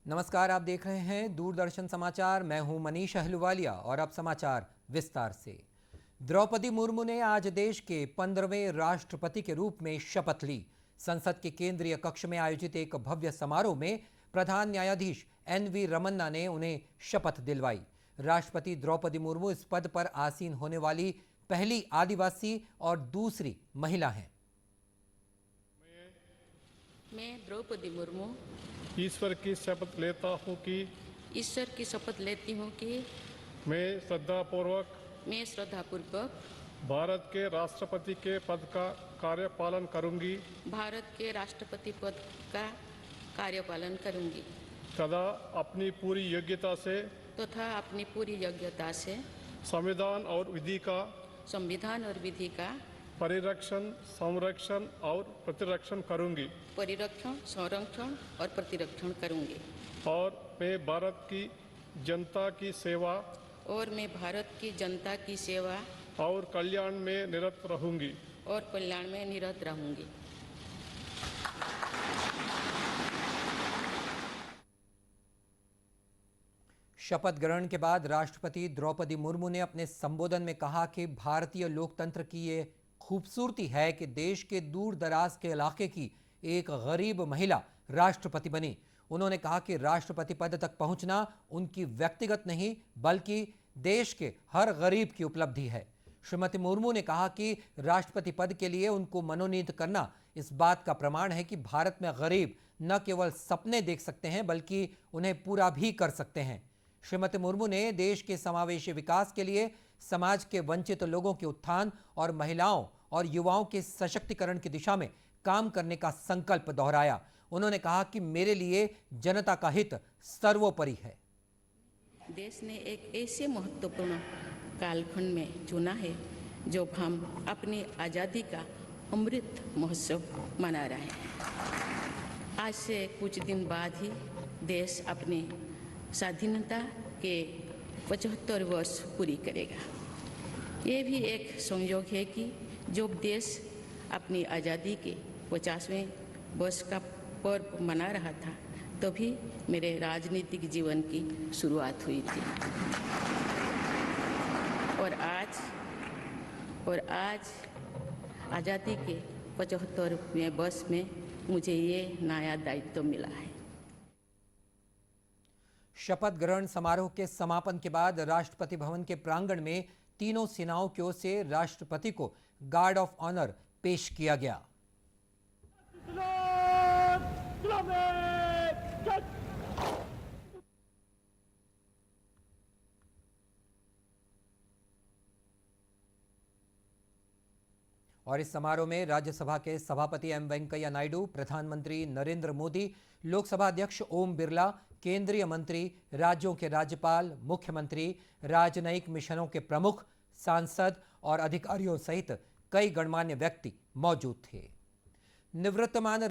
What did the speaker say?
नमस्कार, आप देख रहे हैं दूरदर्शन समाचार। मैं हूं मनीष अहलुवालिया और अब समाचार विस्तार से। द्रौपदी मुर्मू ने आज देश के 15वें राष्ट्रपति के रूप में शपथ ली। संसद के केंद्रीय कक्ष में आयोजित एक भव्य समारोह में प्रधान न्यायाधीश एन.वी. रमन्ना ने उन्हें शपथ दिलवाई। राष्ट्रपति द्रौपदी मुर्मू इस पद पर आसीन होने वाली पहली आदिवासी और दूसरी महिला हैं। मैं द्रौपदी मुर्मू ईश्वर की शपथ लेता हूँ कि मैं श्रद्धापूर्वक भारत के राष्ट्रपति के पद का कार्यपालन करूंगी तथा अपनी पूरी योग्यता से संविधान और विधि का परिरक्षण, संरक्षण और प्रतिरक्षण करूंगी और मैं भारत की जनता की सेवा और कल्याण में निरत रहूंगी। शपथ ग्रहण के बाद राष्ट्रपति द्रौपदी मुर्मू ने अपने संबोधन में कहा कि भारतीय लोकतंत्र की ये खूबसूरती है कि देश के दूर दराज के इलाके की एक गरीब महिला राष्ट्रपति बनी। उन्होंने कहा कि राष्ट्रपति पद तक पहुंचना उनकी व्यक्तिगत नहीं बल्कि देश के हर गरीब की उपलब्धि है। श्रीमती मुर्मू ने कहा कि राष्ट्रपति पद के लिए उनको मनोनीत करना इस बात का प्रमाण है कि भारत में गरीब न केवल सपने देख सकते हैं बल्कि उन्हें पूरा भी कर सकते हैं। श्रीमती मुर्मू ने देश के समावेशी विकास के लिए समाज के वंचित लोगों के उत्थान और महिलाओं और युवाओं के सशक्तिकरण की दिशा में काम करने का संकल्प दोहराया। उन्होंने कहा कि मेरे लिए जनता का हित सर्वोपरि है। देश ने एक ऐसे महत्वपूर्ण कालखंड में चुना है जब हम अपनी आज़ादी का अमृत महोत्सव मना रहे हैं। आज से कुछ दिन बाद ही देश अपनी स्वाधीनता के 75 वर्ष पूरी करेगा। ये भी एक संयोग है कि जब देश अपनी आज़ादी के 50वें वर्ष का पर्व मना रहा था तभी मेरे राजनीतिक जीवन की शुरुआत हुई थी और आज आज़ादी के 75वें वर्ष में मुझे ये नया दायित्व मिला है। शपथ ग्रहण समारोह के समापन के बाद राष्ट्रपति भवन के प्रांगण में तीनों सेनाओं की ओर से राष्ट्रपति को गार्ड ऑफ ऑनर पेश किया गया। और इस समारोह में राज्यसभा के सभापति एम वेंकैया नायडू, प्रधानमंत्री नरेंद्र मोदी, लोकसभा अध्यक्ष ओम बिरला, केंद्रीय मंत्री, राज्यों के राज्यपाल, मुख्यमंत्री, राजनयिक मिशनों के प्रमुख, सांसद और अधिकारियों सहित कई गणमान्य व्यक्ति मौजूद थे। निवृत्तमान